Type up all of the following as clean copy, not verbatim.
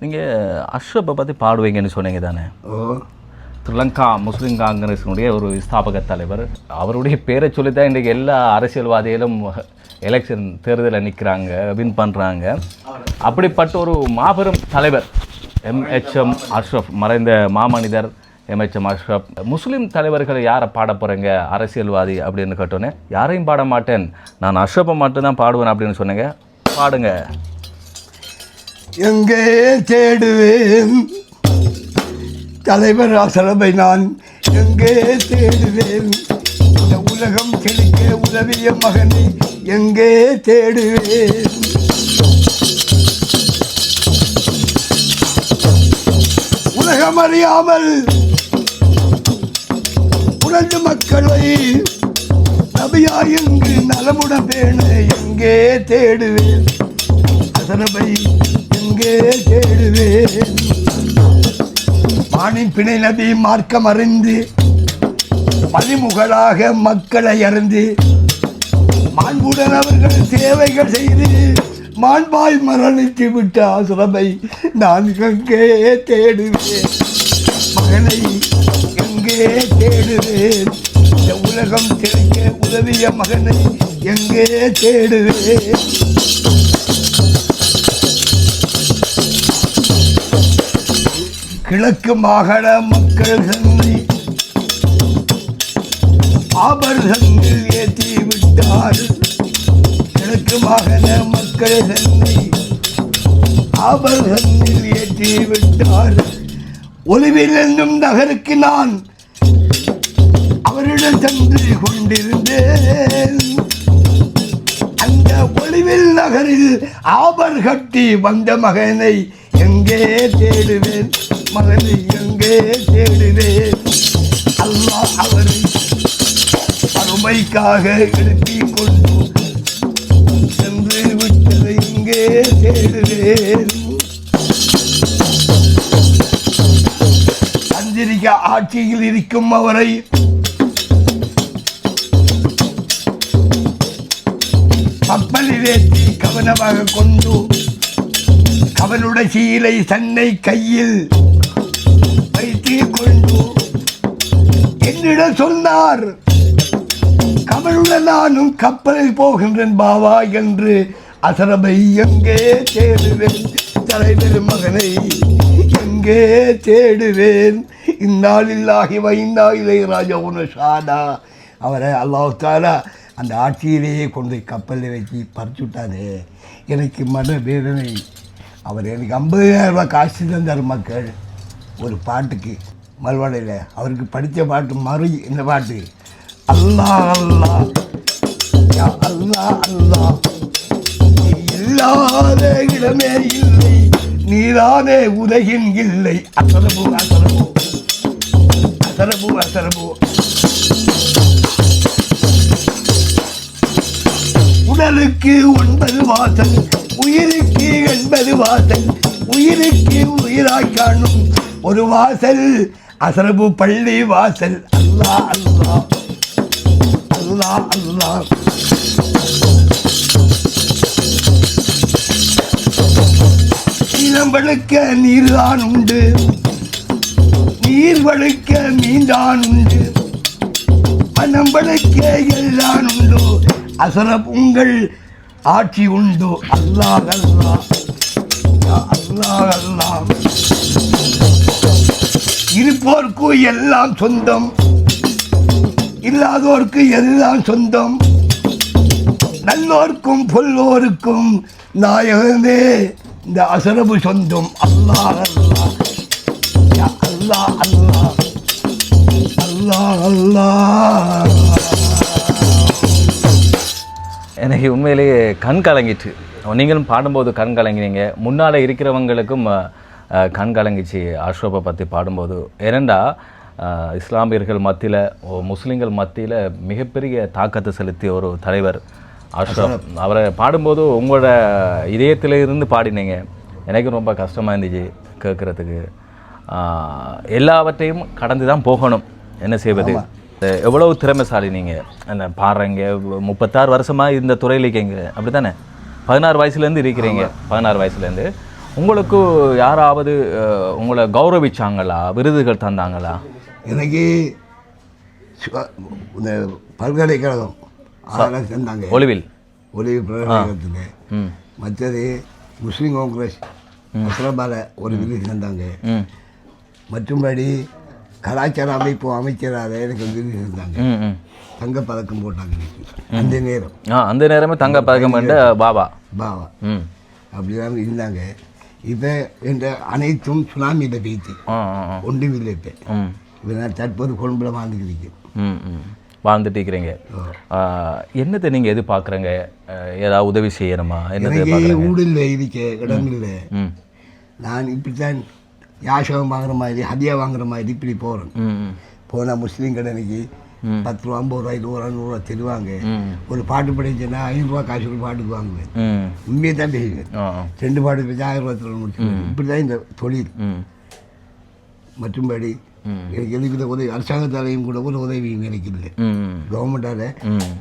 நீங்கள் அஷ்ரஃபை பற்றி பாடுவீங்கன்னு சொன்னீங்க தானே? ஸ்ரீலங்கா முஸ்லீம் காங்கிரஸினுடைய ஒரு ஸ்தாபக தலைவர். அவருடைய பேரை சொல்லித்தான் இன்றைக்கு எல்லா அரசியல்வாதிகளும் எலெக்ஷன் தேர்தலில் நிற்கிறாங்க, வின் பண்ணுறாங்க. அப்படிப்பட்ட ஒரு மாபெரும் தலைவர் எம்ஹெச்எம் அஷ்ரஃப், மறைந்த மாமனிதர் எம்ஹெச்எம் அஷ்ரஃப். முஸ்லீம் தலைவர்கள் யாரை பாட போகிறீங்க அரசியல்வாதி அப்படின்னு கேட்டோன்னே, யாரையும் பாட மாட்டேன், நான் அஷ்ரஃபை மட்டும்தான் பாடுவேன் அப்படின்னு சொன்னீங்க. பாடுங்க. எங்கே தேடுவேன் தலைவர் அஷ்ரஃபை, நான் எங்கே தேடுவேன் இந்த உலகம் செழிக்க உதவிய மகனை எங்கே தேடுவேன். உலகம் அறியாமல் உணர்ந்து மக்களை நபியாயங்கு நலமுடன் பேண எங்கே தேடுவேன் அஷ்ரஃபை, எங்கே தேடுவேன். மானின் பிணை நபி மார்க்கம் அறிந்து மதிமுகளாக மக்களை அறிந்து மாண்புடன் அவர்கள் சேவைகள் செய்து மாண்பாய் மரணித்து விட்ட அஷ்ரஃபை நான் எங்கே தேடுவேன் மகனை, எங்கே தேடுவேன் இந்த உலகம் செழிக்க உதவிய மகனை எங்கே தேடுவேன். கிழக்கு மாகாண மக்கள் சந்தி ஆபரணங்கள் ஏற்றி விட்டார். கிழக்கு மாகாண மக்கள் சந்தி ஆபரணங்கள் ஏற்றி விட்டார். ஒளிவில் என்னும் நகருக்கு நான் அவரிடம் சென்று கொண்டிருந்தேன். அந்த ஒளிவில் நகரில் ஆபர் கட்டி வந்த மகனை எங்கே தேடுவேன் மகனை, எங்கே தேடுவேன். அல்லாஹ் அவரை அருமைக்காக எடுத்துக் கொண்டு சென்று விட்டதை எங்கே தேடுவேன். அந்திரிக்க ஆட்சியில் இருக்கும் அவரை கப்பலிலேற்றி கவனமாக கொண்டு அவனுடைய சீலை தன்னை கையில் வைத்துக் கொண்டு என்னிடம் சொன்னார், கவலுடன் நானும் கப்பலில் போகின்றேன் பாவா என்று. அஷ்ரஃபை எங்கே தேடுவேன் தலைவர் மகனை, எங்கே தேடுவேன். இன்னாலில்லாஹி வ இன்னா இலைஹி ராஜிஊன் ஷாதா. அவரை அல்லாஹ் தஆலா அந்த ஆட்சியிலேயே கொண்டு கப்பலில் வச்சு பறிச்சுட்டானே, எனக்கு மன வேதனை. அவர் எனக்கு 50,000 ரூபாய் காசு தந்தார் மக்கள் ஒரு பாட்டுக்கு மல்வாடையில். அவருக்கு படித்த பாட்டு மறு இந்த பாட்டு, அல்லாஹ் அல்லாஹ் யா அல்லாஹ் அல்லாஹ், நீ இல்லாத இடமே இல்லை, நீதானே உலகின் இல்லை. அஷ்ரஃபு அஷ்ரஃபு அஷ்ரஃபு அஷ்ரஃபு. உடலுக்கு 9 வாசல், உயிருக்கு 80 வாசல், உயிருக்கு உயிராய் காணும் ஒரு வாசல் அஷ்ரஃபு பள்ளி வாசல். அல்லாஹ் அல்லாஹ் அல்லாஹ் அல்லாஹ். நீளம் வழுக்க நீர்தான் உண்டு, நீர் வழுக்க மீன்தான் உண்டு, மனம் வழுக்க எல்லாம் உண்டு, அஷ்ரஃப் உங்கள் ஆட்சி உண்டு. அல்லாஹ் அல்லாஹ் அல்லாஹ் அல்லாஹ். இருப்போர்க்கு எல்லாம் சொந்தம், இல்லாதோர்க்கு எல்லாம் சொந்தம், நல்லோர்க்கும் பொல்லோருக்கும் நாயகமே இந்த அஷ்ரஃபு சொந்தம். அல்லாஹ் அல்லாஹ் அல்லாஹ் அல்லாஹ் அல்லாஹ் அல்லாஹ். எனக்கு உண்மையிலேயே கண் கலங்கிட்டு, நீங்களும் பாடும்போது கண் கலங்கினீங்க, முன்னால் இருக்கிறவங்களுக்கும் கண் கலங்கிச்சு அஷ்ரஃபை பற்றி பாடும்போது. ஏனெண்டா இஸ்லாமியர்கள் மத்தியில், முஸ்லீம்கள் மத்தியில் மிகப்பெரிய தாக்கத்தை செலுத்திய ஒரு தலைவர் அஷ்ரஃப். அவரை பாடும்போது உங்களோட இதயத்தில் இருந்து பாடினீங்க. எனக்கு ரொம்ப கஷ்டமாக இருந்துச்சு கேட்குறதுக்கு. எல்லாவற்றையும் கடந்து தான் போகணும், என்ன செய்வது. எவ்வளவு திறமைசாலி நீங்கள், என்ன பாடுறீங்க, 36 வருஷமாக இந்த துறையில் இருக்கீங்க, அப்படி தானே? 16 வயசுலேருந்து இருக்கிறீங்க. 16 வயசுலேருந்து உங்களுக்கு யாராவது உங்களை கௌரவிச்சாங்களா, விருதுகள் தந்தாங்களா? எனக்கு இந்த பல்கலைக்கழகம் அதெல்லாம் தந்தாங்க. ஒலிவில் பல்கலைக்கழகத்தில். மற்றது முஸ்லீம் காங்கிரஸ் ஹைதராபால ஒரு விருது தந்தாங்க. மற்றும்படி கலாச்சார அமைப்பு அமைச்சராக எனக்கு விருது தந்தாங்க. தங்கப்பதக்கம் போட்டாங்க அந்த நேரம். அந்த நேரமே தங்கப்பதக்கம் பாபா அப்படிதான் இருந்தாங்க. இப்போ என்ற அனைத்தும் சுனாமியில் பேச்சு ஒன்றும் இல்லை. இப்போ நான் தற்போது கொழும்புல வாழ்ந்துட்டு இருக்கிறீங்க. என்னத்தை நீங்கள் எதிர்பார்க்குறீங்க? ஏதாவது உதவி செய்யணுமா? என்ன ஊடு இல்லை, இருக்க இடம் இல்லை. நான் இப்படித்தான் யாசகம் வாங்குற மாதிரி, ஹதியா வாங்குற மாதிரி இப்படி போகிறேன். போனால் முஸ்லீம் கடனுக்கு 10 ரூபா, 50 ரூபாய், 100 ரூபா, 100 ரூபா தருவாங்க. ஒரு பாட்டு படிச்சுன்னா 500 ரூபா காசு ஒரு பாட்டுக்கு வாங்குவேன். உண்மையை தான் பேசுவேன். 2 பாட்டு பேசி 1000 ரூபா முடிச்சுவேன். இப்படி தான் இந்த தொழில். மற்றும்படி எனக்கு எதுக்கு உதவி அரசாங்கத்தாலையும் கூட ஒரு உதவியும் எனக்கு இல்லை. கவர்மெண்டால்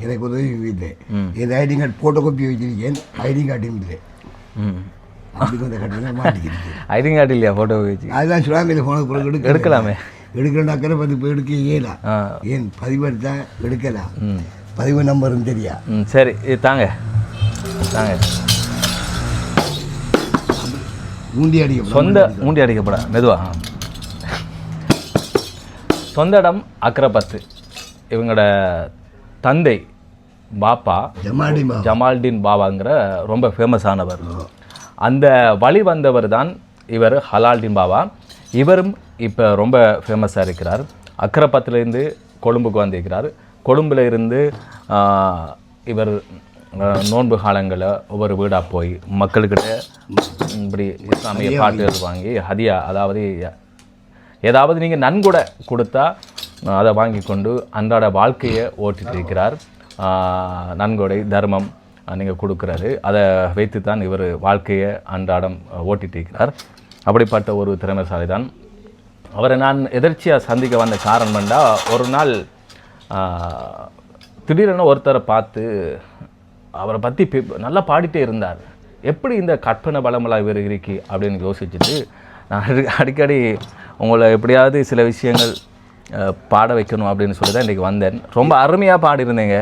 எனக்கு உதவியும் இல்லை. என் ஐடி கார்டு ஃபோட்டோ காப்பி வச்சிருக்கேன், ஐடி கார்டும் இல்லை. அப்படி கொஞ்சம் கட்டணம் மாட்டிக்கிறேன். ஐடி கார்டு இல்லையா? ஃபோட்டோ வச்சு அதுதான் சுறாமையில் போன பிறகு எடுக்கலாமே. எடுக்கணும்னாக்கிற இப்போ எடுக்க இயலாம். ஏன் பதிவு எடுத்தால் எடுக்கலாம். பதிவு நம்பரும் தெரியா. சரி, இது தாங்க தாங்க. மூண்டி அடிக்க சொந்த மூண்டி அடிக்கப்பட மெதுவா. சொந்த இடம் அக்ரபத்து. இவங்களோட தந்தை பாப்பா ஜமால்டீன் பாபாங்கிற ரொம்ப ஃபேமஸானவர். அந்த வழி வந்தவர் தான் இவர் ஹலால்டீன் பாபா. இவரும் இப்போ ரொம்ப ஃபேமஸாக இருக்கிறார். அக்ரபத்துலேருந்து கொழும்புக்கு வந்திருக்கிறார். கொழும்பில் இருந்து இவர் நோன்பு காலங்களில் ஒவ்வொரு வீடாக போய் மக்கள்கிட்ட இப்படி இஸ்லாமிய பாட்டுகள் வாங்கி ஹதியா, அதாவது ஏதாவது நீங்கள் நன்கொடை கொடுத்தா அதை வாங்கி கொண்டு அன்றாட வாழ்க்கையை ஓட்டிகிட்டு இருக்கிறார். நன்கொடை தர்மம் நீங்கள் கொடுக்குறாரு. அதை வைத்து தான் இவர் வாழ்க்கையை அன்றாடம் ஓட்டிகிட்டு இருக்கிறார். அப்படிப்பட்ட ஒரு திறமைசாலி தான். அவரை நான் எதிர்ச்சியாக சந்திக்க வந்த காரணம் வேண்டாம், ஒரு நாள் திடீரென ஒருத்தரை பார்த்து அவரை பற்றி நல்லா பாடிட்டே இருந்தார். எப்படி இந்த கற்பனை பலமெல்லாம் இவர் இருக்கு அப்படின்னு யோசிச்சுட்டு நான் அடிக்கடி உங்களை எப்படியாவது சில விஷயங்கள் பாட வைக்கணும் அப்படின்னு சொல்லி தான் இன்றைக்கி வந்தேன். ரொம்ப அருமையாக பாடியிருந்தேங்க.